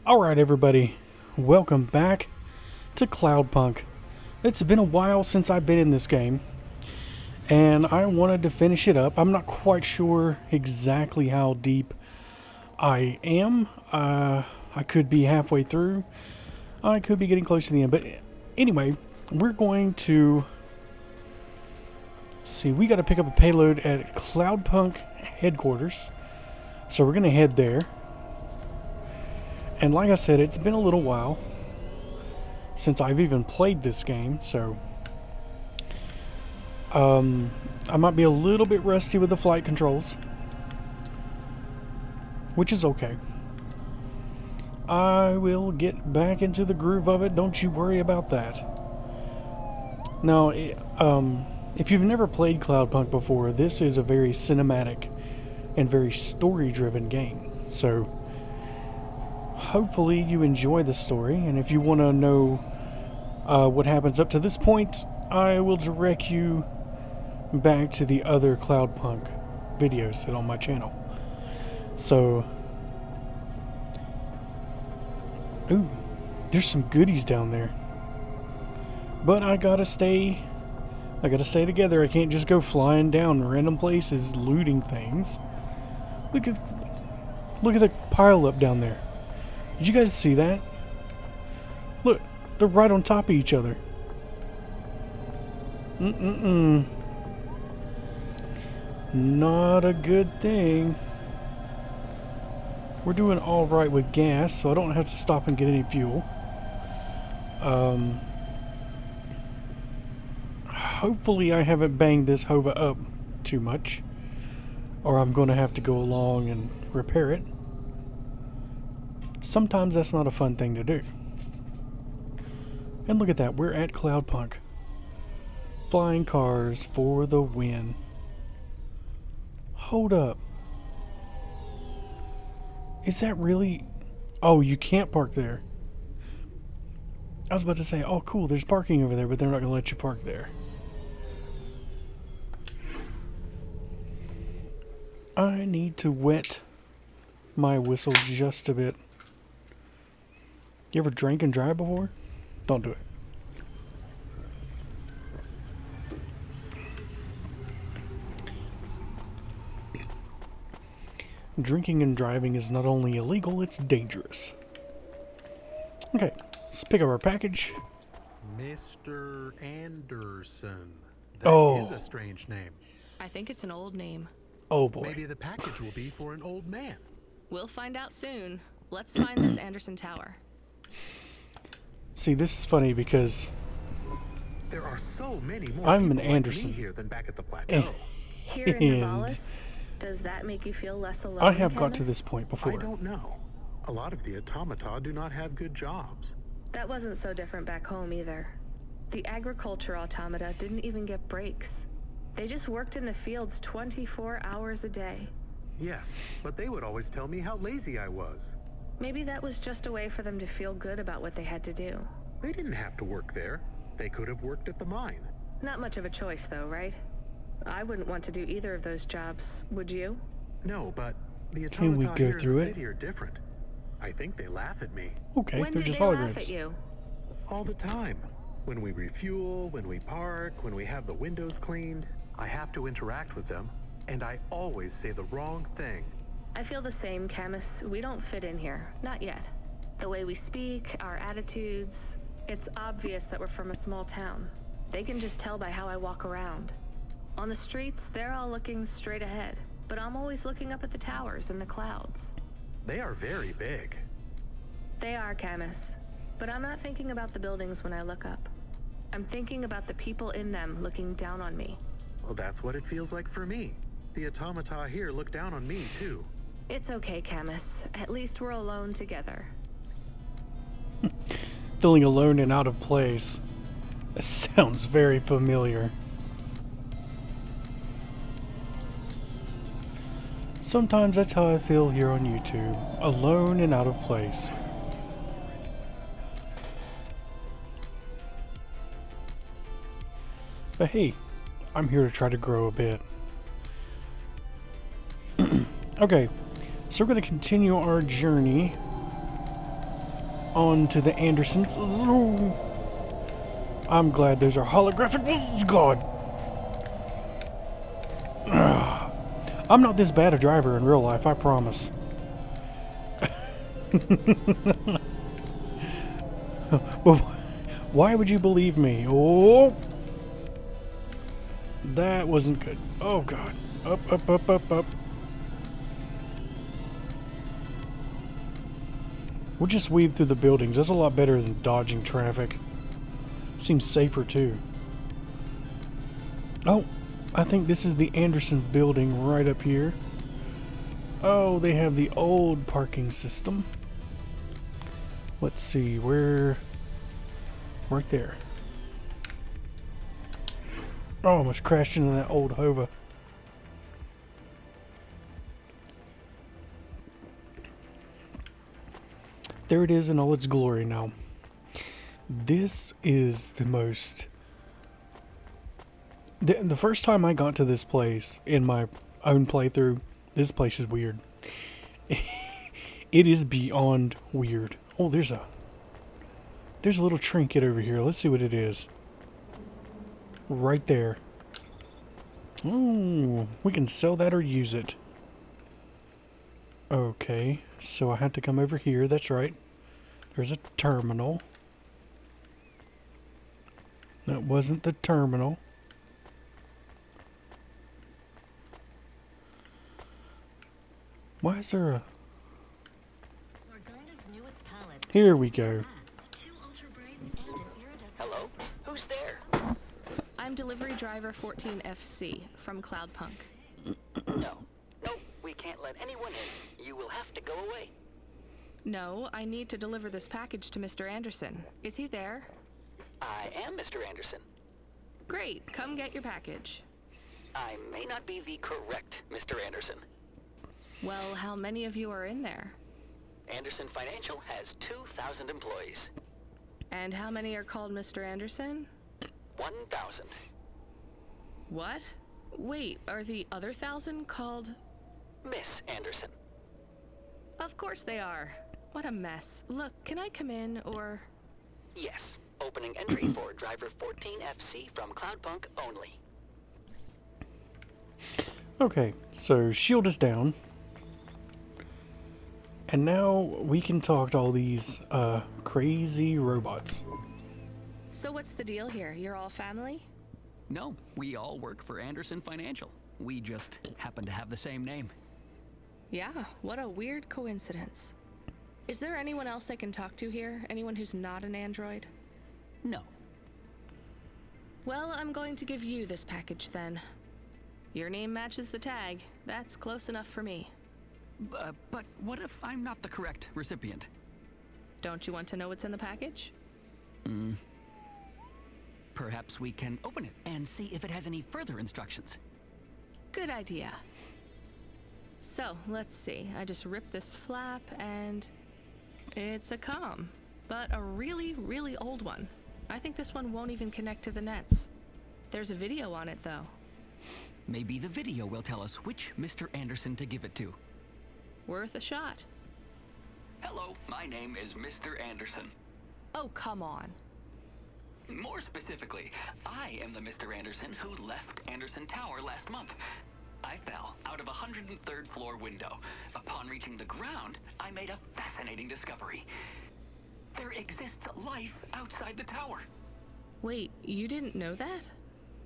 Alright everybody, welcome back to Cloudpunk. It's been a while since I've been in this game, and I wanted to finish it up. I'm not quite sure exactly how deep I am. I could be halfway through. I could be getting close to the end, but anyway, we're going to see. We got to pick up a payload at Cloudpunk headquarters, so we're going to head there. And like I said, it's been a little while since I've even played this game, so I might be a little bit rusty with the flight controls, which is okay. I will get back into the groove of it, don't you worry about that. Now, if you've never played Cloudpunk before, this is a very cinematic and very story-driven game, so hopefully you enjoy the story, and if you want to know what happens up to this point, I will direct you back to the other Cloudpunk videos that are on my channel. So, ooh, there's some goodies down there, but I gotta stay together. I can't just go flying down random places looting things. Look at the pile up down there. Did you guys see that? Look, they're right on top of each other. Not a good thing. We're doing all right with gas, so I don't have to stop and get any fuel. Hopefully I haven't banged this Hova up too much, or I'm going to have to go along and repair it. Sometimes that's not a fun thing to do. And look at that, we're at Cloudpunk. Flying cars for the win. Hold up. Is that really... Oh, you can't park there. I was about to say, oh cool, there's parking over there, but they're not going to let you park there. I need to wet my whistle just a bit. You ever drank and drive before? Don't do it. Drinking and driving is not only illegal, it's dangerous. Okay, let's pick up our package. Mr. Anderson. That is a strange name. I think it's an old name. Oh boy. Maybe the package will be for an old man. We'll find out soon. Let's find this Anderson Tower. See, this is funny because there are so many more I'm an people Anderson like me here than back at the plateau. Here in Nevalis, does that make you feel less alone? I have got to this point before. I don't know. A lot of the automata do not have good jobs. That wasn't so different back home either. The agriculture automata didn't even get breaks. They just worked in the fields 24 hours a day. Yes, but they would always tell me how lazy I was. Maybe that was just a way for them to feel good about what they had to do. They didn't have to work there. They could have worked at the mine. Not much of a choice though, right? I wouldn't want to do either of those jobs, would you? No, but the Can we automata go here in through the it? city are different. I think they laugh at me. Okay, When they're did just they holograms. laugh at you? All the time. When we refuel, when we park, when we have the windows cleaned, I have to interact with them, and I always say the wrong thing. I feel the same, Camus. We don't fit in here. Not yet. The way we speak, our attitudes, it's obvious that we're from a small town. They can just tell by how I walk around. On the streets, they're all looking straight ahead, but I'm always looking up at the towers and the clouds. They are very big. They are, Camus. But I'm not thinking about the buildings when I look up. I'm thinking about the people in them looking down on me. Well, that's what it feels like for me. The automata here look down on me, too. It's okay, Camus. At least we're alone together. Feeling alone and out of place. That sounds very familiar. Sometimes that's how I feel here on YouTube. Alone and out of place. But hey, I'm here to try to grow a bit. Okay, so we're going to continue our journey on to the Andersons. Ooh. I'm glad those are holographic. Oh, God. I'm not this bad a driver in real life, I promise. Well, why would you believe me? Oh, that wasn't good. Oh, God. Up, up, up, up, up. We'll just weave through the buildings. That's a lot better than dodging traffic. Seems safer, too. Oh, I think this is the Anderson building right up here. Oh, they have the old parking system. Let's see, where... Right there. Oh, almost crashed into that old Hova. There it is in all its glory now. This is the most... The first time I got to this place in my own playthrough, this place is weird. It is beyond weird. Oh, there's a little trinket over here. Let's see what it is. Right there. Oh, we can sell that or use it. Okay, so I had to come over here. That's right. There's a terminal. That wasn't the terminal. Why is there a... Here we go. Hello? Who's there? I'm delivery driver 14FC from Cloudpunk. No, we can't let anyone in. You will have to go away. No, I need to deliver this package to Mr. Anderson. Is he there? I am Mr. Anderson. Great, come get your package. I may not be the correct Mr. Anderson. Well, how many of you are in there? Anderson Financial has 2,000 employees. And how many are called Mr. Anderson? 1,000. What? Wait, are the other 1,000 called... Miss Anderson. Of course they are. What a mess. Look, can I come in, or... Yes. Opening entry for driver 14FC from Cloudpunk only. Okay, so shield is down. And now we can talk to all these crazy robots. So what's the deal here? You're all family? No, we all work for Anderson Financial. We just happen to have the same name. Yeah, what a weird coincidence. Is there anyone else I can talk to here? Anyone who's not an android? No. Well, I'm going to give you this package then. Your name matches the tag. That's close enough for me. But what if I'm not the correct recipient? Don't you want to know what's in the package? Perhaps we can open it and see if it has any further instructions. Good idea. So, let's see. I just ripped this flap and... it's a comm, but a really, really old one. I think this one won't even connect to the nets. There's a video on it, though. Maybe the video will tell us which Mr. Anderson to give it to. Worth a shot. Hello, my name is Mr. Anderson. Oh, come on. More specifically, I am the Mr. Anderson who left Anderson Tower last month. I fell out of a 103rd floor window. Upon reaching the ground, I made a fascinating discovery. There exists life outside the tower. Wait, you didn't know that?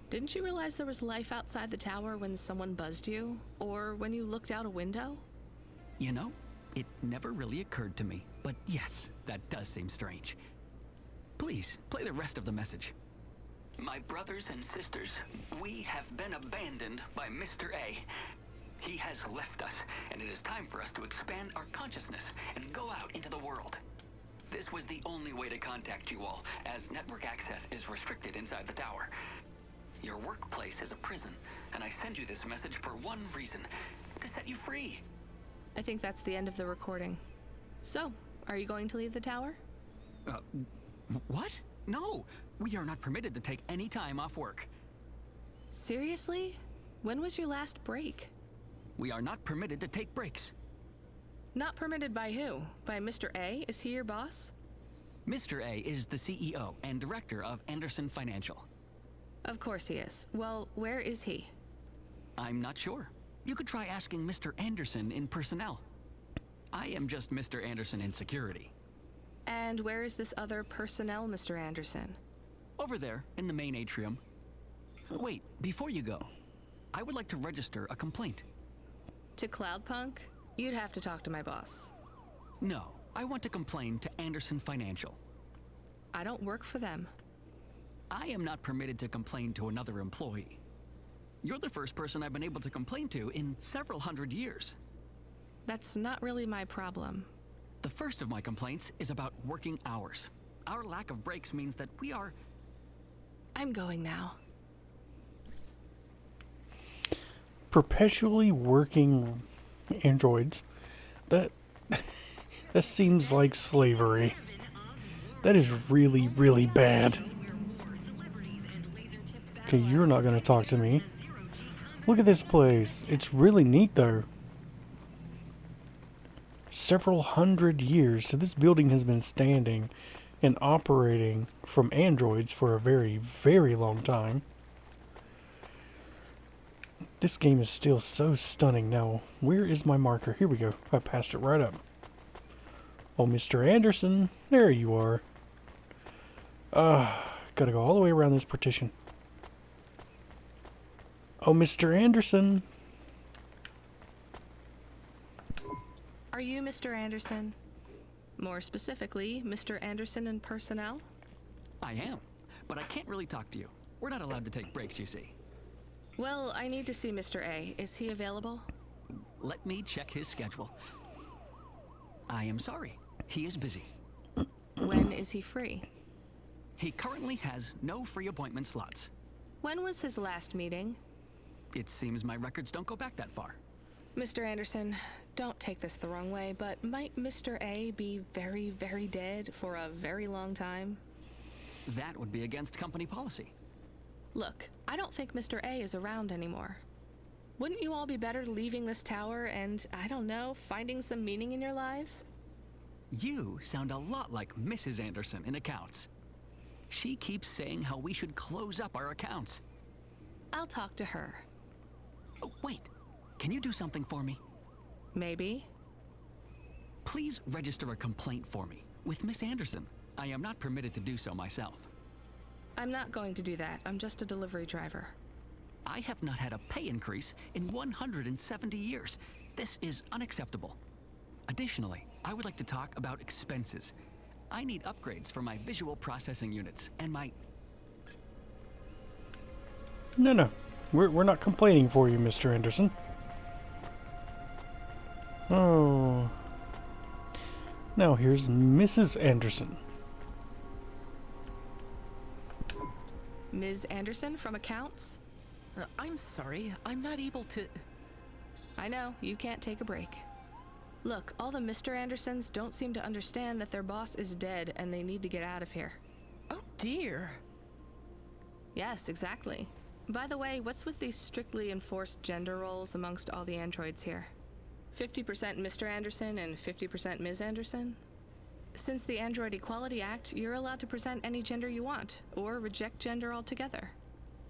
Didn't you realize there was life outside the tower when someone buzzed you? Or when you looked out a window? You know, it never really occurred to me. But yes, that does seem strange. Please, play the rest of the message. My brothers and sisters, we have been abandoned by Mr. A. He has left us, and it is time for us to expand our consciousness and go out into the world. This was the only way to contact you all, as network access is restricted inside the tower. Your workplace is a prison, and I send you this message for one reason, to set you free. I think that's the end of the recording. So, are you going to leave the tower? What? No, we are not permitted to take any time off work. Seriously? When was your last break? We are not permitted to take breaks. Not permitted by who? By Mr. A? Is he your boss? Mr. A is the CEO and director of Anderson Financial. Of course he is. Well, where is he? I'm not sure. You could try asking Mr. Anderson in personnel. I am just Mr. Anderson in security. And where is this other personnel, Mr. Anderson? Over there, in the main atrium. Wait, before you go, I would like to register a complaint. To Cloudpunk? You'd have to talk to my boss. No, I want to complain to Anderson Financial. I don't work for them. I am not permitted to complain to another employee. You're the first person I've been able to complain to in several hundred years. That's not really my problem. The first of my complaints is about working hours. Our lack of breaks means that we are... I'm going now. Perpetually working androids. That seems like slavery. That is really, really bad. Okay, you're not gonna talk to me. Look at this place. It's really neat though. Several hundred years. So this building has been standing and operating from androids for a very, very long time. This game is still so stunning. Now, where is my marker? Here we go. I passed it right up. Oh, Mr. Anderson. There you are. Gotta go all the way around this partition. Oh, Mr. Anderson. Are you Mr. Anderson? More specifically, Mr. Anderson in personnel? I am, but I can't really talk to you. We're not allowed to take breaks, you see. Well, I need to see Mr. A. Is he available? Let me check his schedule. I am sorry. He is busy. When is he free? He currently has no free appointment slots. When was his last meeting? It seems my records don't go back that far. Mr. Anderson, don't take this the wrong way, but might Mr. A be very, very dead for a very long time? That would be against company policy. Look, I don't think Mr. A is around anymore. Wouldn't you all be better leaving this tower and, I don't know, finding some meaning in your lives? You sound a lot like Mrs. Anderson in accounts. She keeps saying how we should close up our accounts. I'll talk to her. Oh, wait. Can you do something for me? Maybe. Please register a complaint for me with Miss Anderson. I am not permitted to do so myself. I'm not going to do that. I'm just a delivery driver. I have not had a pay increase in 170 years. This is unacceptable. Additionally, I would like to talk about expenses. I need upgrades for my visual processing units and my... No. We're not complaining for you, Mr. Anderson. Oh. Now here's Mrs. Anderson. Ms. Anderson from accounts? I'm sorry, I'm not able to... I know, you can't take a break. Look, all the Mr. Andersons don't seem to understand that their boss is dead and they need to get out of here. Oh dear. Yes, exactly. By the way, what's with these strictly enforced gender roles amongst all the androids here? 50% Mr. Anderson and 50% Ms. Anderson? Since the Android Equality Act, you're allowed to present any gender you want, or reject gender altogether.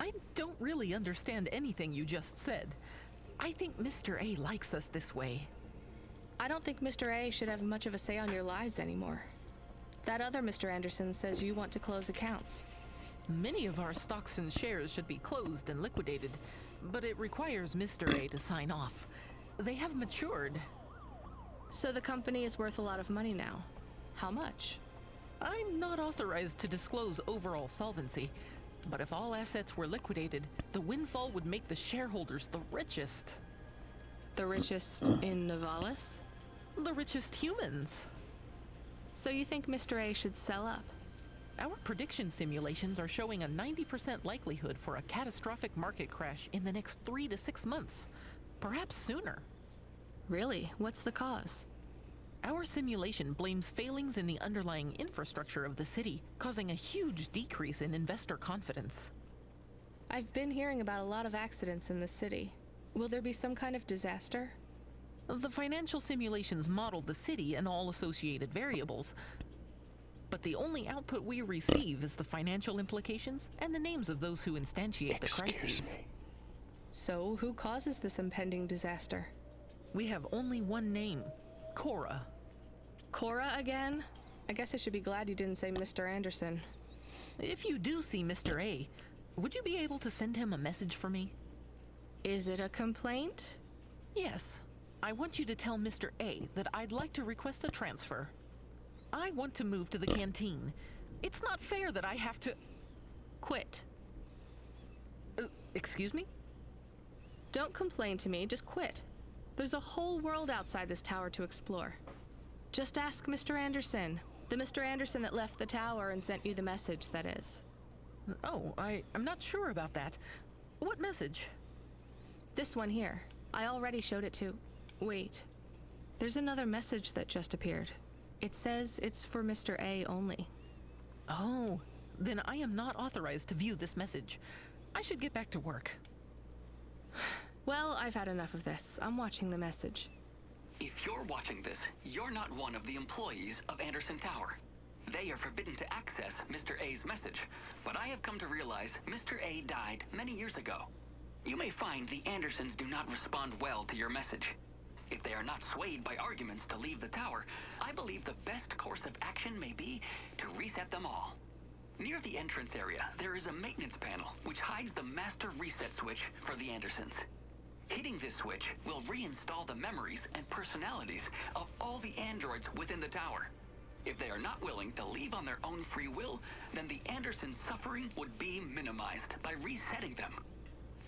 I don't really understand anything you just said. I think Mr. A likes us this way. I don't think Mr. A should have much of a say on your lives anymore. That other Mr. Anderson says you want to close accounts. Many of our stocks and shares should be closed and liquidated, but it requires Mr. A to sign off. They have matured. So the company is worth a lot of money now. How much? I'm not authorized to disclose overall solvency, but if all assets were liquidated, the windfall would make the shareholders the richest. The richest in Novalis? The richest humans. So you think Mr. A should sell up? Our prediction simulations are showing a 90% likelihood for a catastrophic market crash in the next 3 to 6 months, perhaps sooner. Really? What's the cause? Our simulation blames failings in the underlying infrastructure of the city, causing a huge decrease in investor confidence. I've been hearing about a lot of accidents in the city. Will there be some kind of disaster? The financial simulations model the city and all associated variables. but the only output we receive is the financial implications and the names of those who instantiate the crises. Excuse me. So, who causes this impending disaster? We have only one name, Cora. Cora again? I guess I should be glad you didn't say Mr. Anderson. If you do see Mr. A, would you be able to send him a message for me? Is it a complaint? Yes. I want you to tell Mr. A that I'd like to request a transfer. I want to move to the canteen. It's not fair that I have to... Quit. Excuse me? Don't complain to me, just quit. There's a whole world outside this tower to explore. Just ask Mr. Anderson. The Mr. Anderson that left the tower and sent you the message, that is. Oh, I'm not sure about that. What message? This one here. I already showed it to... Wait. There's another message that just appeared. It says it's for Mr. A only. Oh, then I am not authorized to view this message. I should get back to work. Well, I've had enough of this. I'm watching the message. If you're watching this, you're not one of the employees of Anderson Tower. They are forbidden to access Mr. A's message, but I have come to realize Mr. A died many years ago. You may find the Andersons do not respond well to your message. If they are not swayed by arguments to leave the tower, I believe the best course of action may be to reset them all. Near the entrance area, there is a maintenance panel which hides the master reset switch for the Andersons. Hitting this switch will reinstall the memories and personalities of all the androids within the tower. If they are not willing to leave on their own free will, then the Andersons' suffering would be minimized by resetting them.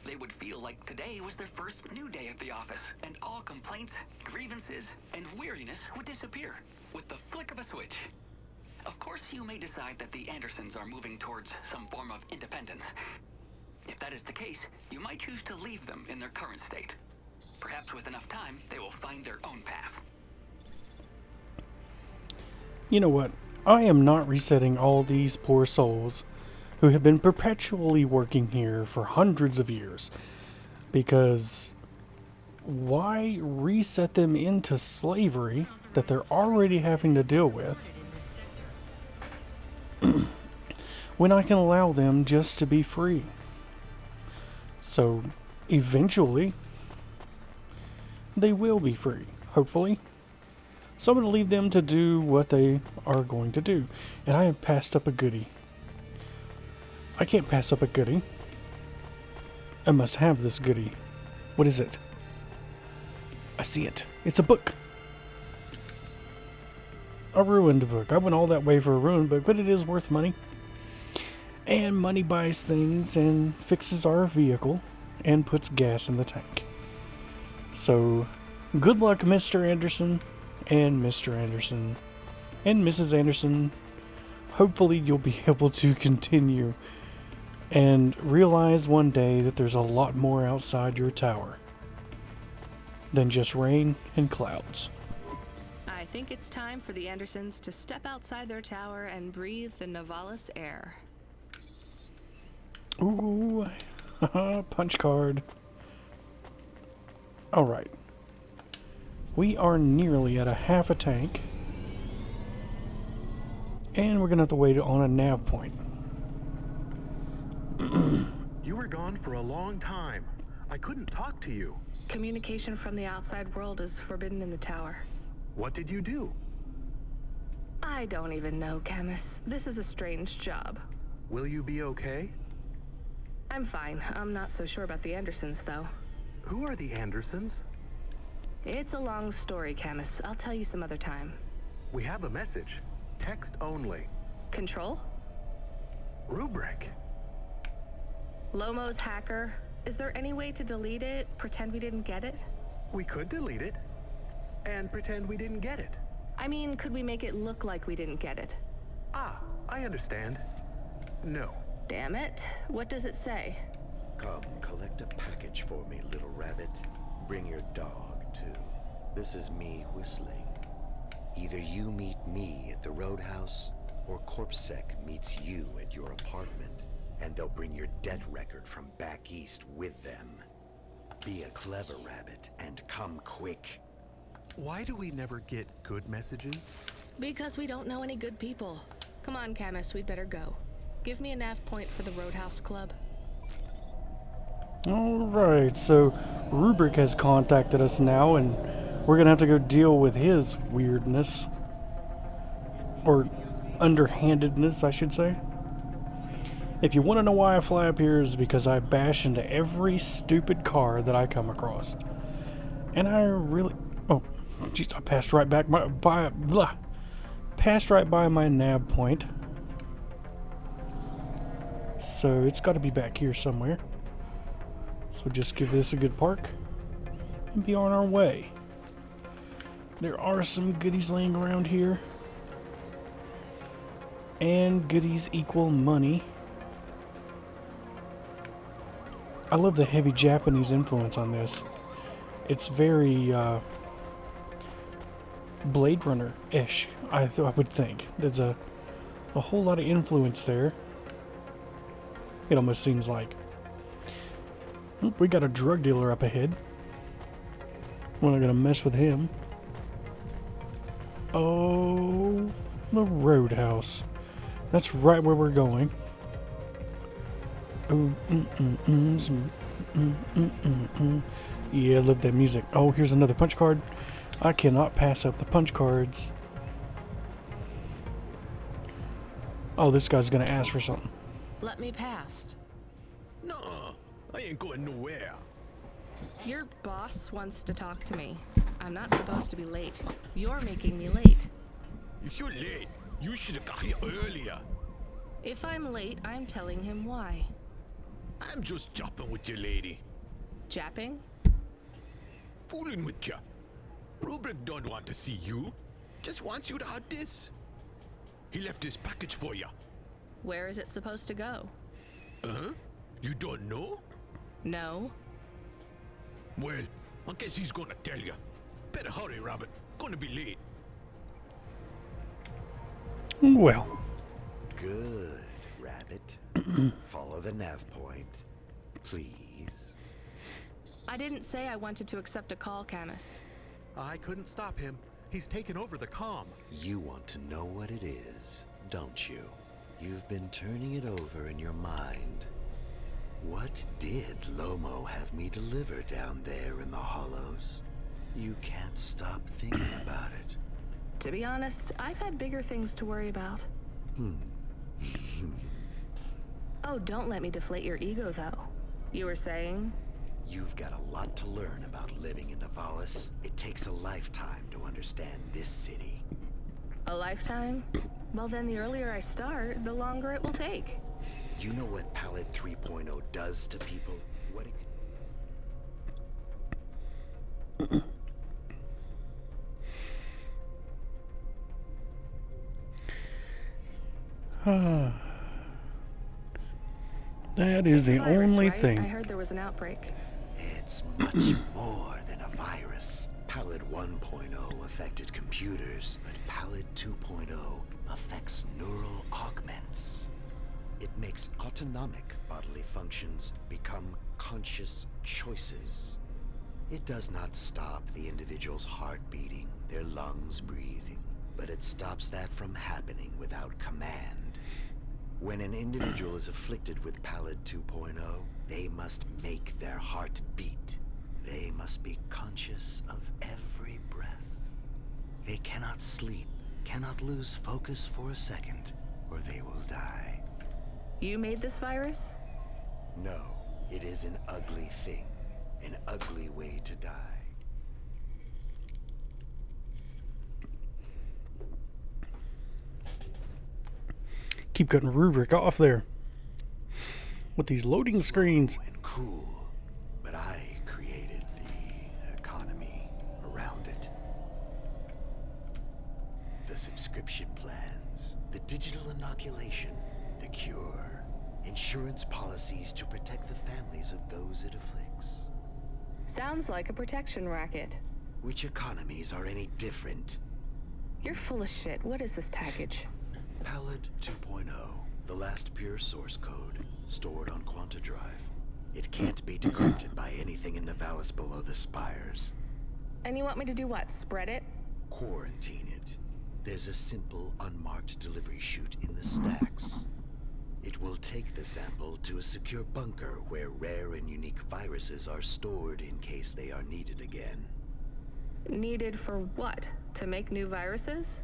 They would feel like today was their first new day at the office, and all complaints, grievances, and weariness would disappear with the flick of a switch. Of course, you may decide that the Andersons are moving towards some form of independence. If that is the case, you might choose to leave them in their current state. Perhaps with enough time, they will find their own path. You know what? I am not resetting all these poor souls who have been perpetually working here for hundreds of years. Because why reset them into slavery that they're already having to deal with when I can allow them just to be free? So eventually they will be free, hopefully. So I'm going to leave them to do what they are going to do. And I have passed up a goodie. I can't pass up a goodie. I must have this goodie. What is it? I see it. It's a book. A ruined book. I went all that way for a ruined book, but it is worth money. And money buys things and fixes our vehicle and puts gas in the tank. So, good luck, Mr. Anderson and Mr. Anderson and Mrs. Anderson. Hopefully you'll be able to continue and realize one day that there's a lot more outside your tower than just rain and clouds. I think it's time for the Andersons to step outside their tower and breathe the Novalis air. Ooh, punch card. Alright. We are nearly at a half a tank. And we're going to have to wait on a nav point. You were gone for a long time. I couldn't talk to you. Communication from the outside world is forbidden in the tower. What did you do? I don't even know, Camus. This is a strange job. Will you be okay? I'm fine. I'm not so sure about the Andersons, though. Who are the Andersons? It's a long story, Camus. I'll tell you some other time. We have a message. Text only. Control? Rubric. Lomo's hacker. Is there any way to delete it? Pretend we didn't get it? We could delete it and pretend we didn't get it. I mean, could we make it look like we didn't get it? Ah, I understand. No. Damn it. What does it say? Come, collect a package for me, little rabbit. Bring your dog, too. This is me whistling. Either you meet me at the roadhouse, or CorpSec meets you at your apartment, and they'll bring your debt record from back east with them. Be a clever rabbit, and come quick. Why do we never get good messages? Because we don't know any good people. Come on, Camus, we'd better go. Give me a nav point for the Roadhouse Club. Alright, so Rubric has contacted us now, and we're gonna have to go deal with his weirdness. Or underhandedness, I should say. If you want to know why I fly up here, is because I bash into every stupid car that I come across. And I really... Oh, jeez, I passed right back passed right by my nav point. So it's got to be back here somewhere. So just give this a good park and be on our way. There are some goodies laying around here. And goodies equal money. I love the heavy Japanese influence on this. It's very Blade Runner-ish, I would think. There's a whole lot of influence there. It almost seems like. Oop, we got a drug dealer up ahead. We're not gonna mess with him. Oh, the Roadhouse. That's right where we're going. Oh, yeah, I love that music. Oh, here's another punch card. I cannot pass up the punch cards. Oh, this guy's gonna ask for something. Let me past. No, I ain't going nowhere. Your boss wants to talk to me. I'm not supposed to be late. You're making me late. If you're late, you should have got here earlier. If I'm late, I'm telling him why. I'm just jopping with you, lady. Japping? Fooling with you. Rubric don't want to see you. Just wants you to have this. He left this package for you. Where is it supposed to go? You don't know? No. Well, I guess he's gonna tell you. Better hurry, Rabbit. Gonna be late. Well. Good, Rabbit. Follow the nav point, please. I didn't say I wanted to accept a call, Camus. I couldn't stop him. He's taken over the comm. You want to know what it is, don't you? You've been turning it over in your mind. What did Lomo have me deliver down there in the hollows? You can't stop thinking about it. To be honest, I've had bigger things to worry about. Oh, don't let me deflate your ego, though. You were saying? You've got a lot to learn about living in Nivalis. It takes a lifetime to understand this city. A lifetime? Well, then the earlier I start, the longer it will take. You know what Pallid 3.0 does to people? What it That is the Virus, only right? thing. I heard there was an outbreak. It's much more than a virus. Pallid 1.0 affected computers, but Pallid 2.0 affects neural augments. It makes autonomic bodily functions become conscious choices. It does not stop the individual's heart beating, their lungs breathing, but it stops that from happening without command. When an individual is afflicted with Pallid 2.0, they must make their heart beat. They must be conscious of every breath. They cannot sleep, cannot lose focus for a second, or they will die. You made this virus? No, it is an ugly thing, an ugly way to die. Keep cutting Rubric off there with these loading screens. And cool, but I created the economy around it. The subscription plans, the digital inoculation, the cure, insurance policies to protect the families of those it afflicts. Sounds like a protection racket. Which economies are any different? You're full of shit. What is this package? Pallid 2.0, the last pure source code, stored on Quanta Drive. It can't be decrypted by anything in Nivalis below the spires. And you want me to do what? Spread it? Quarantine it. There's a simple, unmarked delivery chute in the stacks. It will take the sample to a secure bunker where rare and unique viruses are stored in case they are needed again. Needed for what? To make new viruses?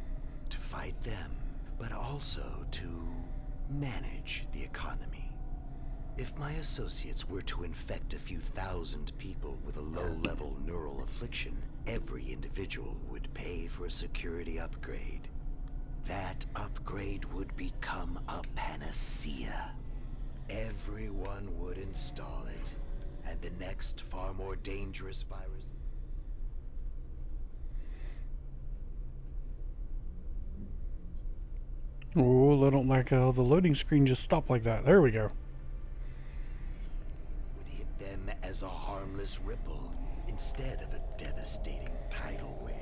To fight them, but also to manage the economy. If my associates were to infect a few thousand people with a low-level neural affliction, every individual would pay for a security upgrade. That upgrade would become a panacea. Everyone would install it, and the next far more dangerous virus... Oh, I don't like how the loading screen just stopped like that. There we go. would hit them as a harmless ripple instead of a devastating tidal wave,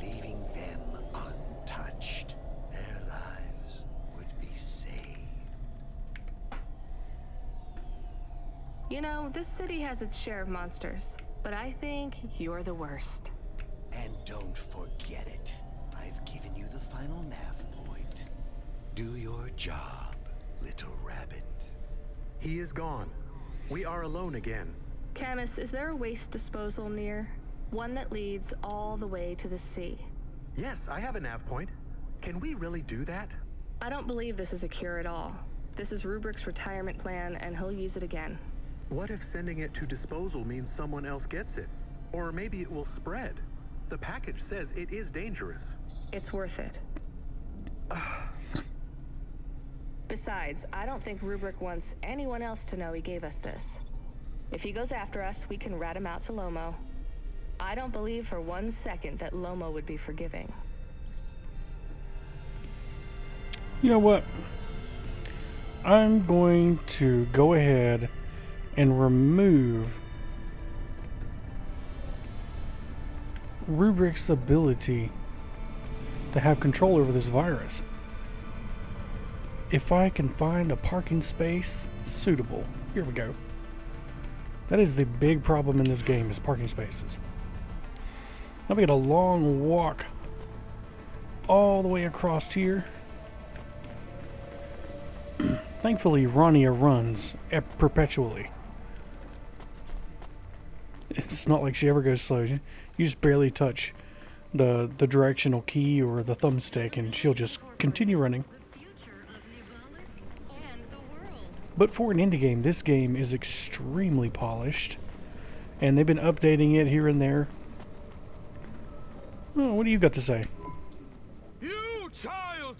leaving them untouched. Their lives would be saved. You know, this city has its share of monsters, but I think you're the worst. And don't forget it. I've given you the final nav point. Do your job, little rabbit. He is gone. We are alone again. Camus, is there a waste disposal near? One that leads all the way to the sea. Yes, I have a nav point. Can we really do that? I don't believe this is a cure at all. This is Rubrick's retirement plan, and he'll use it again. What if sending it to disposal means someone else gets it? Or maybe it will spread. The package says it is dangerous. It's worth it. Besides, I don't think Rubrick wants anyone else to know he gave us this. If he goes after us, we can rat him out to Lomo. I don't believe for 1 second that Lomo would be forgiving. You know what? I'm going to go ahead and remove Rubrick's ability to have control over this virus. If I can find a parking space suitable. Here we go. That is the big problem in this game, is parking spaces. Now we got a long walk all the way across here. Thankfully, Rania runs perpetually. It's not like she ever goes slow. You just barely touch the directional key or the thumbstick and she'll just continue running. But for an indie game, this game is extremely polished. And they've been updating it here and there. Oh, what do you got to say? You, child!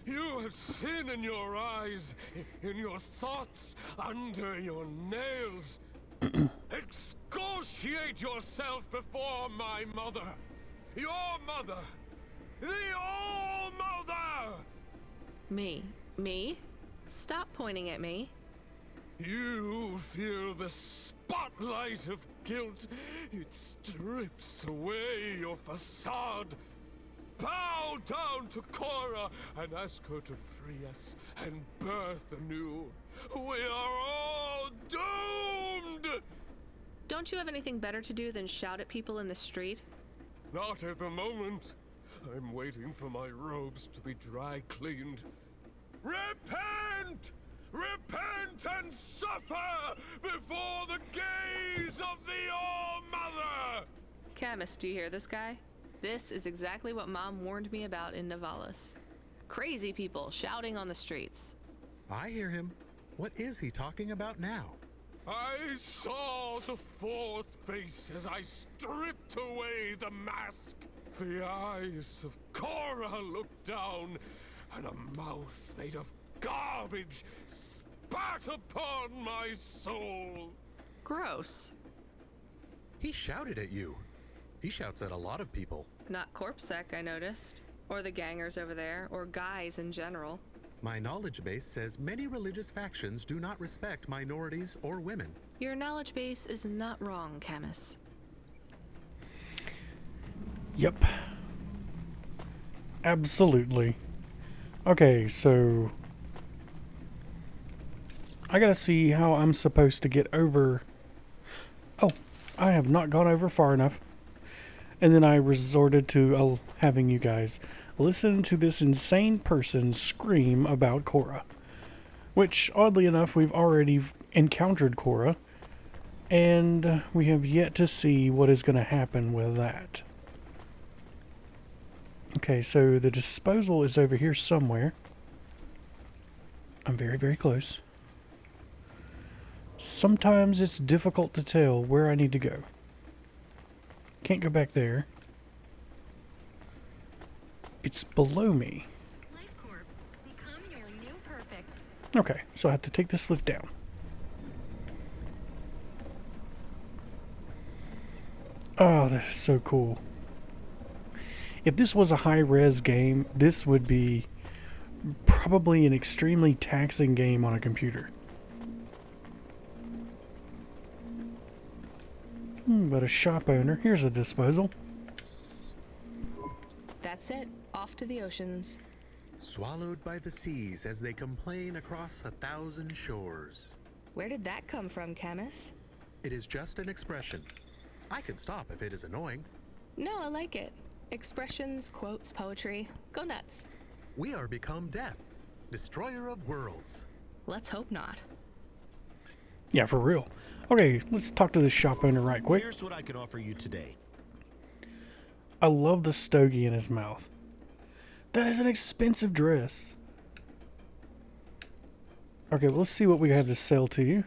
You have sin in your eyes, in your thoughts, under your nails. Excoriate yourself before my mother. Your mother. The All-Mother! Me? Stop pointing at me. You feel the spotlight of guilt. It strips away your facade. Bow down to Cora and ask her to free us and birth anew. We are all doomed! Don't you have anything better to do than shout at people in the street? Not at the moment. I'm waiting for my robes to be dry cleaned. Repent! Repent and suffer before the gaze of the All-Mother! Camus, do you hear this guy? This is exactly what Mom warned me about in Navalis. Crazy people shouting on the streets. I hear him. What is he talking about now? I saw the fourth face as I stripped away the mask. The eyes of Cora looked down, and a mouth made of garbage spat upon my soul. Gross. He shouted at you. He shouts at a lot of people. Not Corpsec, I noticed. Or the gangers over there, or guys in general. My knowledge base says many religious factions do not respect minorities or women. Your knowledge base is not wrong, Camus. Yep. Absolutely. Okay, so I gotta see how I'm supposed to get over. Oh, I have not gone over far enough. And then I resorted to having you guys listen to this insane person scream about Cora. Which, oddly enough, we've already encountered Cora. And we have yet to see what is going to happen with that. Okay, so the disposal is over here somewhere. I'm very, very close. Sometimes it's difficult to tell where I need to go. Can't go back there. It's below me. Become your new perfect. Okay, so I have to take this lift down. Oh, that is so cool. If this was a high-res game, this would be probably an extremely taxing game on a computer. But a shop owner. Here's a disposal. That's it. Off to the oceans. Swallowed by the seas as they complain across 1,000 shores. Where did that come from, Camus? It is just an expression. I can stop if it is annoying. No, I like it. Expressions, quotes, poetry. Go nuts. We are become death, destroyer of worlds. Let's hope not. Yeah, for real. Okay, let's talk to this shop owner right quick. Here's what I can offer you today. I love the stogie in his mouth. That is an expensive dress. Okay, well, let's see what we have to sell to you.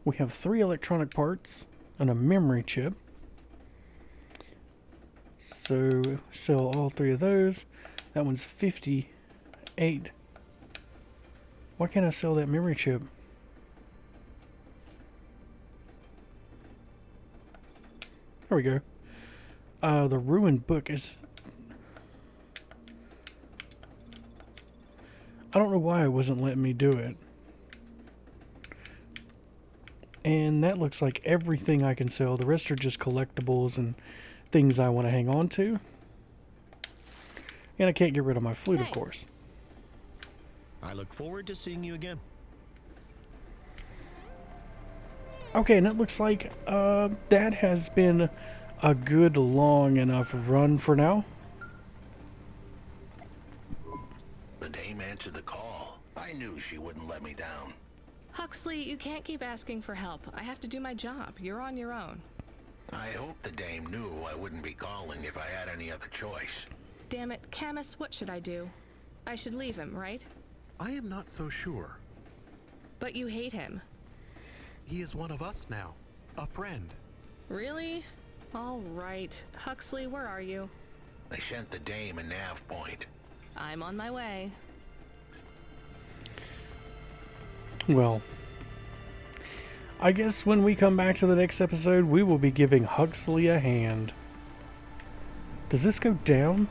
We have 3 electronic parts and a memory chip. So, sell all 3 of those. That one's 58. Why can't I sell that memory chip? There we go. The ruined book is... I don't know why it wasn't letting me do it. And that looks like everything I can sell. The rest are just collectibles and things I want to hang on to. And I can't get rid of my flute, of course. I look forward to seeing you again. Okay, and it looks like that has been a good long enough run for now. The dame answered the call. I knew she wouldn't let me down. Huxley, you can't keep asking for help. I have to do my job. You're on your own. I hope the dame knew I wouldn't be calling if I had any other choice. Damn it, Camus, what should I do? I should leave him, right? I am not so sure. But you hate him. He is one of us now. A friend. Really? All right. Huxley, where are you? I sent the dame a nav point. I'm on my way. Well, I guess when we come back to the next episode, we will be giving Huxley a hand. Does this go down?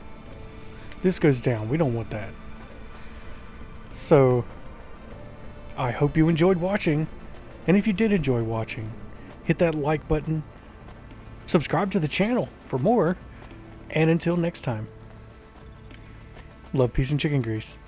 This goes down. We don't want that. So, I hope you enjoyed watching. And if you did enjoy watching, hit that like button. Subscribe to the channel for more. And until next time, love, peace, and chicken grease.